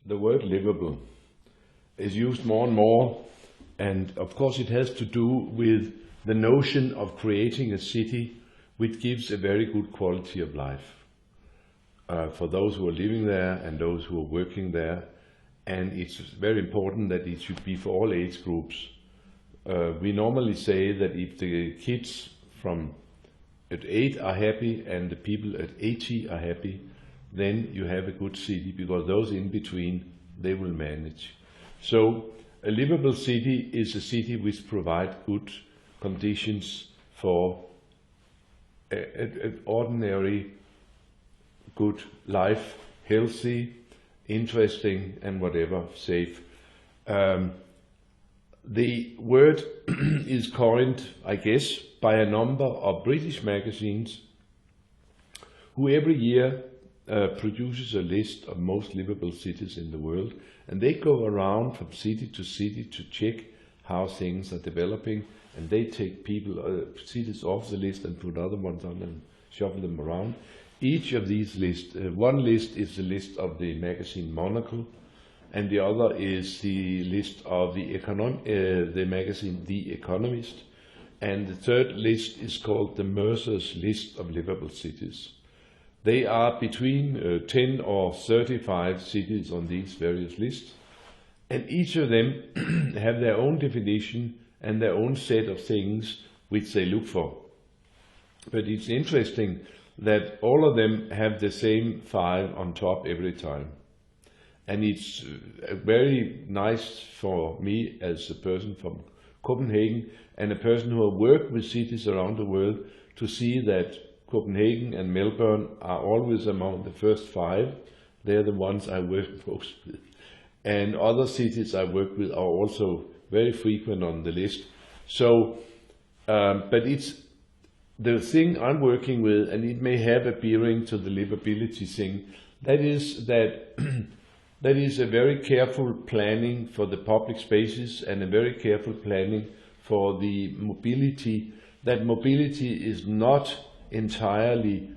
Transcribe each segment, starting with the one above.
the word livable is used more and more, and of course it has to do with the notion of creating a city which gives a very good quality of life for those who are living there and those who are working there. And it's very important that it should be for all age groups. We normally say that if the kids from at 8 are happy and the people at 80 are happy, then you have a good city, because those in between, they will manage. So a livable city is a city which provides good conditions for an ordinary good life, healthy, interesting, and whatever, safe. The word is coined, I guess, by a number of British magazines who every year produces a list of most livable cities in the world, and they go around from city to city to check how things are developing, and they take cities off the list and put other ones on and shuffle them around. Each of these lists, one list is the list of the magazine Monocle, and the other is the list of the magazine The Economist, and the third list is called the Mercer's List of Livable Cities. They are between 10 or 35 cities on these various lists, and each of them have their own definition and their own set of things which they look for. But it's interesting that all of them have the same 5 on top every time. And it's very nice for me as a person from Copenhagen and a person who has worked with cities around the world to see that Copenhagen and Melbourne are always among the first 5. They're the ones I work most with. And other cities I work with are also very frequent on the list. So, but it's the thing I'm working with, and it may have a bearing to the livability thing, that is that that is a very careful planning for the public spaces and a very careful planning for the mobility. That mobility is not entirely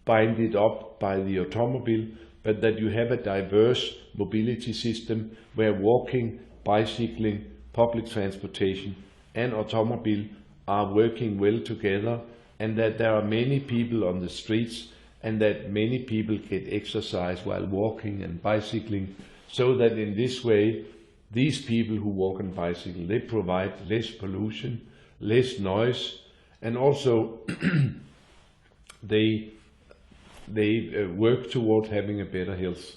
binded up by the automobile, but that you have a diverse mobility system where walking, bicycling, public transportation and automobile are working well together, and that there are many people on the streets and that many people get exercise while walking and bicycling, so that in this way these people who walk and bicycle, they provide less pollution, less noise, and also they work toward having a better health.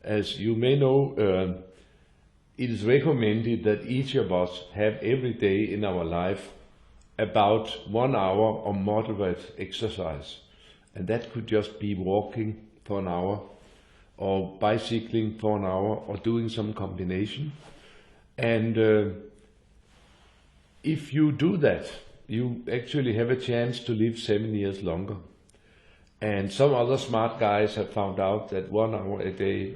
As you may know, it is recommended that each of us have every day in our life about 1 hour of moderate exercise. And that could just be walking for an hour, or bicycling for an hour, or doing some combination. And if you do that, you actually have a chance to live 7 years longer. And some other smart guys have found out that 1 hour a day,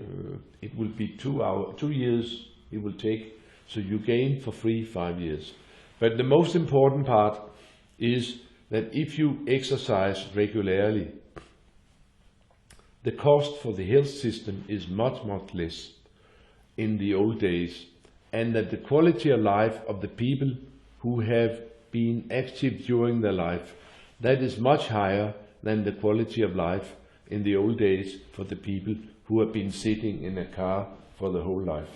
it will be 2 years it will take, so you gain for free 5 years. But the most important part is that if you exercise regularly, the cost for the health system is much, much less in the old days, and that the quality of life of the people who have been active during their life, that is much higher than the quality of life in the old days for the people who have been sitting in a car for the whole life.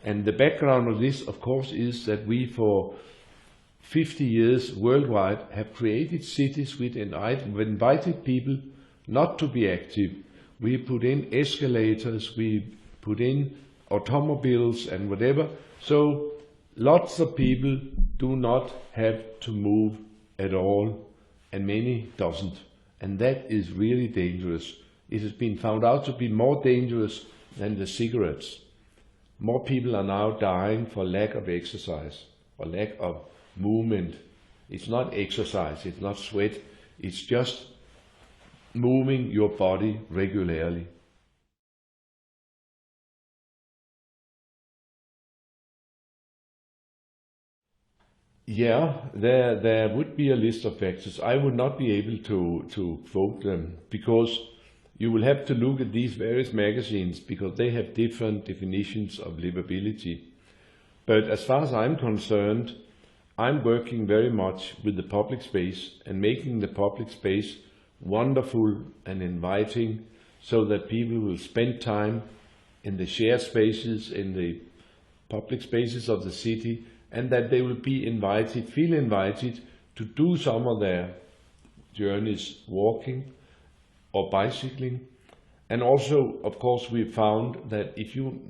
And the background of this, of course, is that we for 50 years worldwide have created cities which invited people not to be active. We put in escalators, we put in automobiles and whatever, so lots of people do not have to move at all, and many doesn't. And that is really dangerous. It has been found out to be more dangerous than the cigarettes. More people are now dying for lack of exercise or lack of movement. It's not exercise, it's not sweat, it's just moving your body regularly. Yeah, there would be a list of factors. I would not be able to quote them, because you will have to look at these various magazines because they have different definitions of livability. But as far as I'm concerned, I'm working very much with the public space and making the public space wonderful and inviting so that people will spend time in the shared spaces, in the public spaces of the city, and that they will be invited, feel invited to do some of their journeys walking or bicycling. And also, of course, we found that if you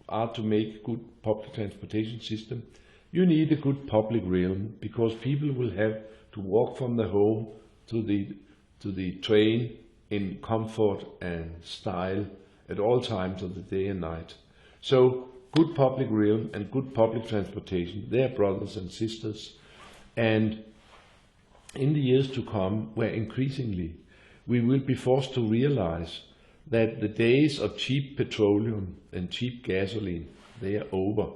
are to make good public transportation system, you need a good public realm, because people will have to walk from the home to the train in comfort and style at all times of the day and night. So good public realm and good public transportation, they are brothers and sisters. And in the years to come, where increasingly we will be forced to realize that the days of cheap petroleum and cheap gasoline, they are over,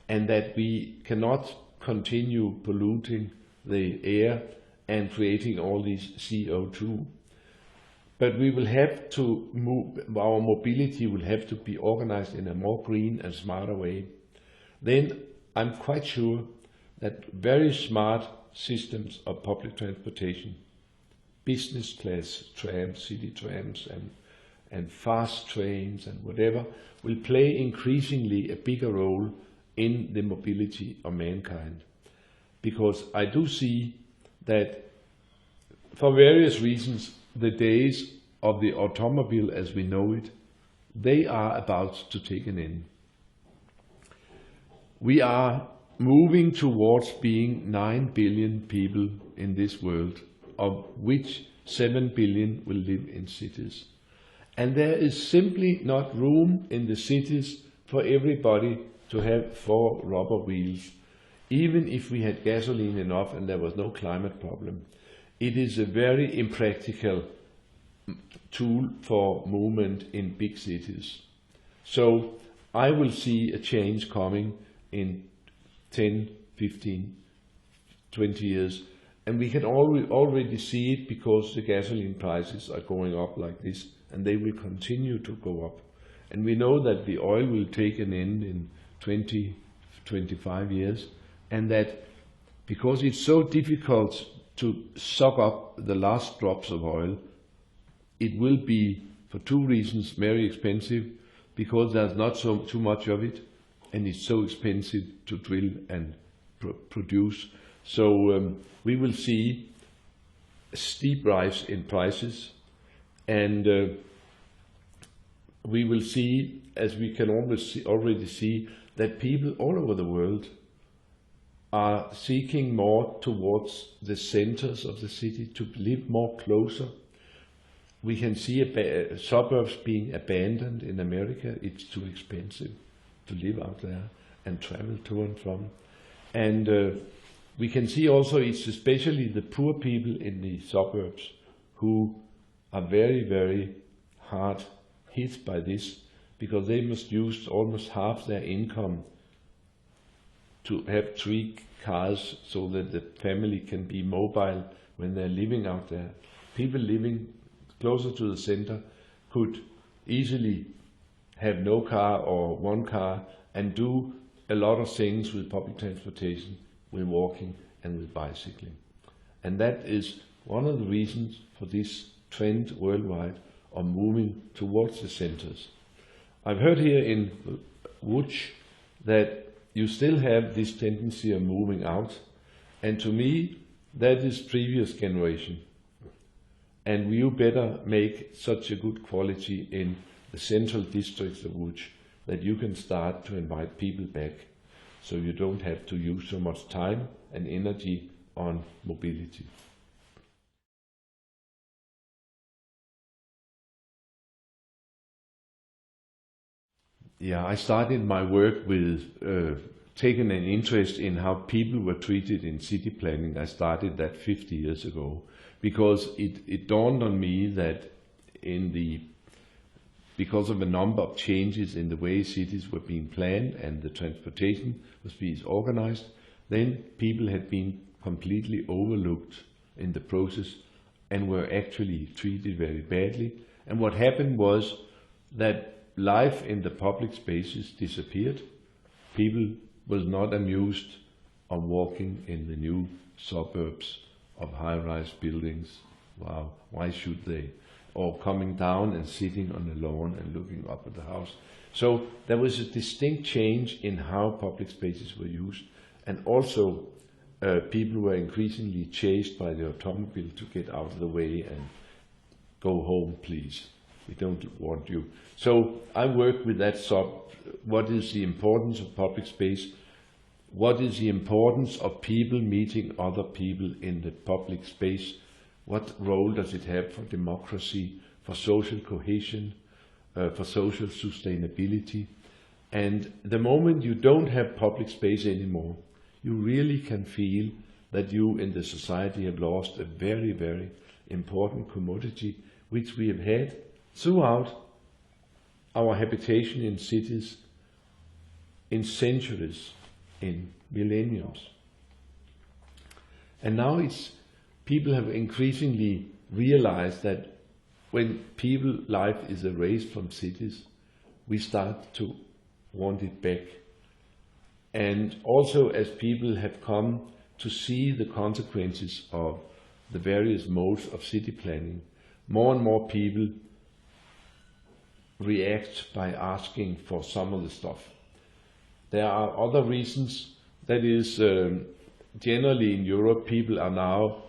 and that we cannot continue polluting the air and creating all these CO2. But we will have to move, our mobility will have to be organized in a more green and smarter way. Then I'm quite sure that very smart systems of public transportation, business class trams, city trams, and fast trains and whatever, will play increasingly a bigger role in the mobility of mankind. Because I do see that for various reasons, the days of the automobile as we know it, they are about to take an end. We are moving towards being 9 billion people in this world, of which 7 billion will live in cities. And there is simply not room in the cities for everybody to have 4 rubber wheels. Even if we had gasoline enough and there was no climate problem, it is a very impractical tool for movement in big cities. So I will see a change coming in 10, 15, 20 years. And we can already see it because the gasoline prices are going up like this, and they will continue to go up. And we know that the oil will take an end in 20, 25 years, and that because it's so difficult to suck up the last drops of oil, it will be, for 2 reasons, very expensive, because there's not too much of it, and it's so expensive to drill and produce. So we will see a steep rise in prices, and we will see, as we can already see, that people all over the world are seeking more towards the centers of the city, to live more closer. We can see suburbs being abandoned in America. It's too expensive to live out there and travel to and from. And we can see also it's especially the poor people in the suburbs who are very, very hard hit by this, because they must use almost half their income to have 3 cars so that the family can be mobile when they're living out there. People living closer to the center could easily have no car or 1 car and do a lot of things with public transportation, with walking and with bicycling. And that is one of the reasons for this trend worldwide of moving towards the centers. I've heard here in Łódź that you still have this tendency of moving out, and to me that is previous generation. And you better make such a good quality in the central districts of Łódź that you can start to invite people back, so you don't have to use so much time and energy on mobility. Yeah, I started my work with taking an interest in how people were treated in city planning. I started that 50 years ago, because it dawned on me that because of a number of changes in the way cities were being planned and the transportation was being organized, then people had been completely overlooked in the process and were actually treated very badly. And what happened was that life in the public spaces disappeared. People was not amused of walking in the new suburbs of high-rise buildings. Wow, why should they? Or coming down and sitting on the lawn and looking up at the house. So there was a distinct change in how public spaces were used, and also people were increasingly chased by the automobile to get out of the way and go home, please. We don't want you. So I work with that what is the importance of public space? What is the importance of people meeting other people in the public space? What role does it have for democracy, for social cohesion, for social sustainability? And the moment you don't have public space anymore, you really can feel that you in the society have lost a very, very important commodity which we have had throughout our habitation in cities in centuries, in millenniums. And now people have increasingly realized that when life is erased from cities, we start to want it back. And also as people have come to see the consequences of the various modes of city planning, more and more people react by asking for some of the stuff. There are other reasons. That is, generally in Europe, people are now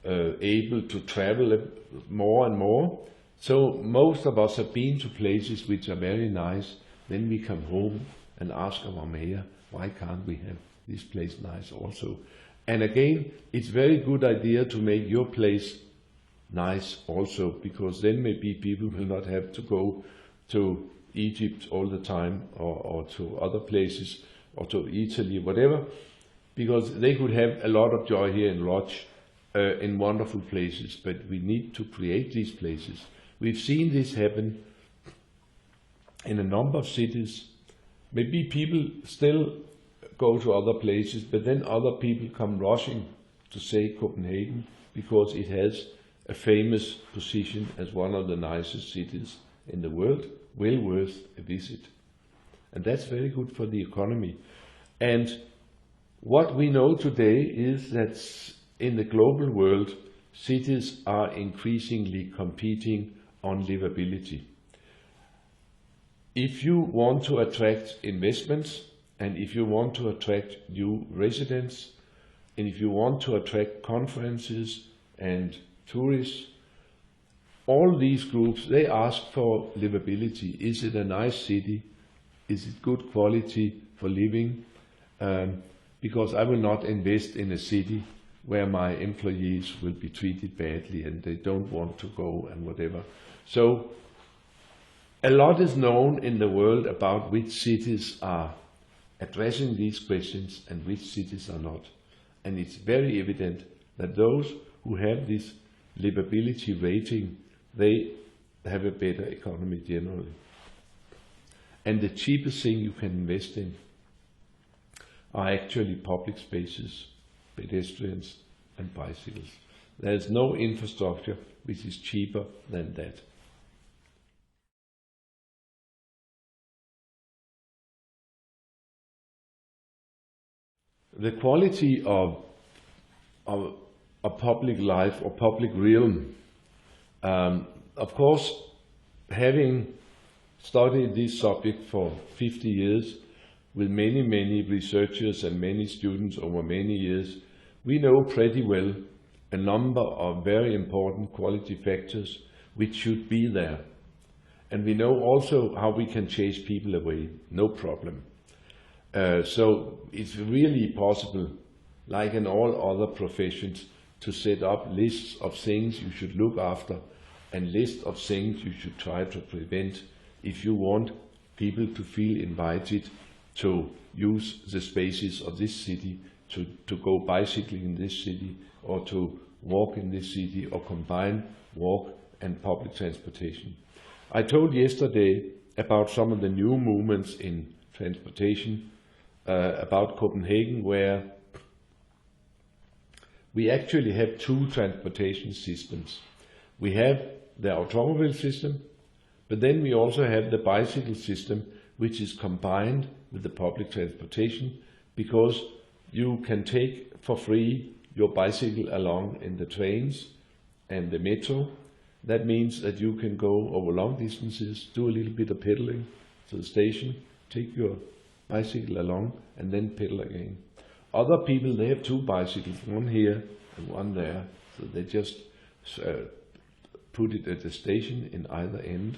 able to travel more and more. So most of us have been to places which are very nice. Then we come home and ask our mayor, why can't we have this place nice also? And again, it's a very good idea to make your place nice also, because then maybe people will not have to go to Egypt all the time, or to other places, or to Italy, whatever, because they could have a lot of joy here in Lodz, in wonderful places, but we need to create these places. We've seen this happen in a number of cities. Maybe people still go to other places, but then other people come rushing to say Copenhagen, because it has a famous position as one of the nicest cities in the world, well worth a visit. And that's very good for the economy. And what we know today is that in the global world, cities are increasingly competing on livability. If you want to attract investments, and if you want to attract new residents, and if you want to attract conferences and tourists, all these groups, they ask for livability. Is it a nice city? Is it good quality for living? Because I will not invest in a city where my employees will be treated badly and they don't want to go and whatever. So a lot is known in the world about which cities are addressing these questions and which cities are not. And it's very evident that those who have this livability rating, they have a better economy generally. And the cheapest thing you can invest in are actually public spaces, pedestrians and bicycles. There is no infrastructure which is cheaper than that. The quality of a public life or public realm, of course, having studied this subject for 50 years with many researchers and many students over many years, we know pretty well a number of very important quality factors which should be there. And we know also how we can chase people away, no problem. So it's really possible, like in all other professions, to set up lists of things you should look after and lists of things you should try to prevent if you want people to feel invited to use the spaces of this city, to go bicycling in this city, or to walk in this city, or combine walk and public transportation. I told yesterday about some of the new movements in transportation, about Copenhagen, where we actually have two transportation systems. We have the automobile system, But then we also have the bicycle system, which is combined with the public transportation, because you can take for free your bicycle along in the trains and the metro. That means that you can go over long distances, do a little bit of pedaling to the station, take your bicycle along, and then pedal again. Other people, they have two bicycles, one here and one there, so they just put it at the station in either end,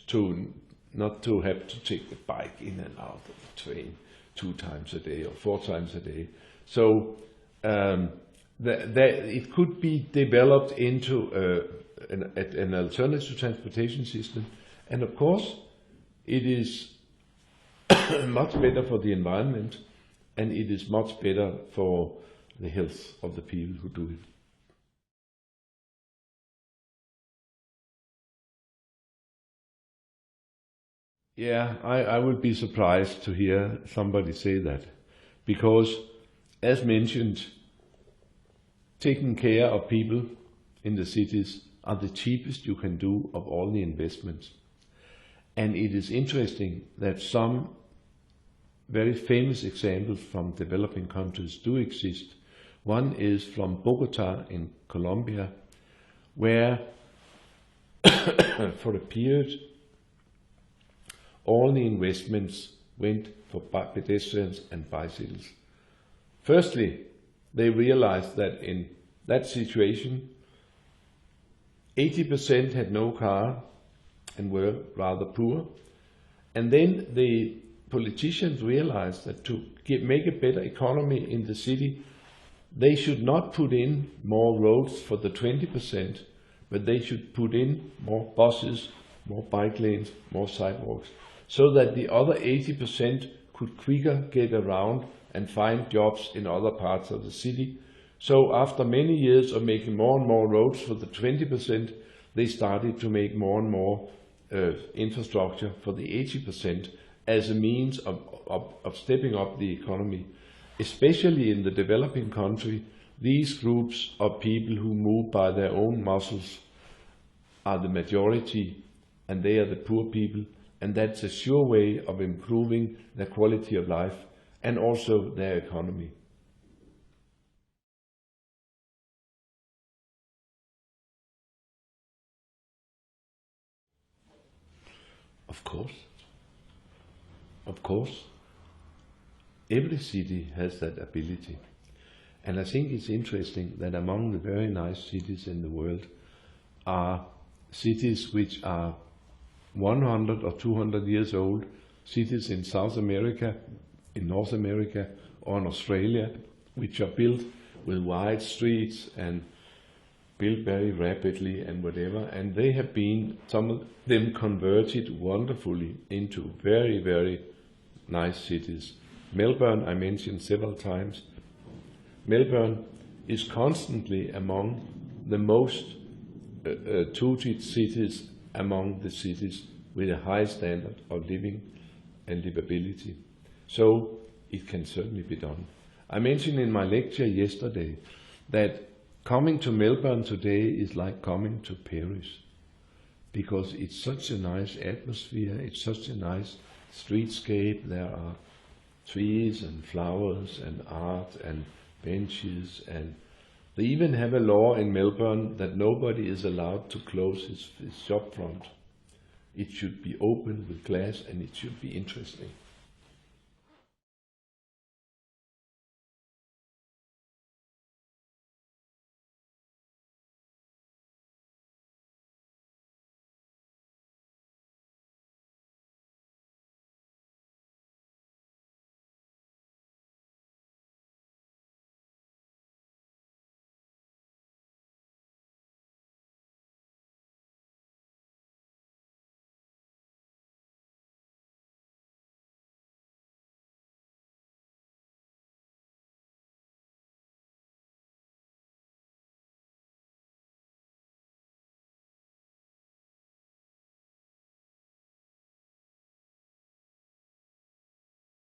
to not to have to take the bike in and out of the train 2 times a day or 4 times a day. So it could be developed into an alternative transportation system, and of course it is much better for the environment, and it is much better for the health of the people who do it. Yeah, I would be surprised to hear somebody say that, because, as mentioned, taking care of people in the cities are the cheapest you can do of all the investments. And it is interesting that some very famous examples from developing countries do exist. One is from Bogota in Colombia, where for a period all the investments went for pedestrians and bicycles. Firstly, they realized that in that situation 80% had no car and were rather poor. And then the politicians realized that to make a better economy in the city, they should not put in more roads for the 20%, but they should put in more buses, more bike lanes, more sidewalks, so that the other 80% could quicker get around and find jobs in other parts of the city. So after many years of making more and more roads for the 20%, they started to make more and more infrastructure for the 80% as a means of stepping up the economy. Especially in the developing country, these groups of people who move by their own muscles are the majority, and they are the poor people, and that's a sure way of improving their quality of life and also their economy. Of course, every city has that ability. And I think it's interesting that among the very nice cities in the world are cities which are 100 or 200 years old, cities in South America, in North America, or in Australia, which are built with wide streets and built very rapidly and whatever, and they have been, some of them, converted wonderfully into very, very nice cities. Melbourne, I mentioned several times. Melbourne is constantly among the most touted cities among the cities with a high standard of living and livability. So it can certainly be done. I mentioned in my lecture yesterday that coming to Melbourne today is like coming to Paris, because it's such a nice atmosphere, it's such a nice streetscape. There are trees and flowers and art and benches, and they even have a law in Melbourne that nobody is allowed to close his shop front. It should be open with glass, and it should be interesting.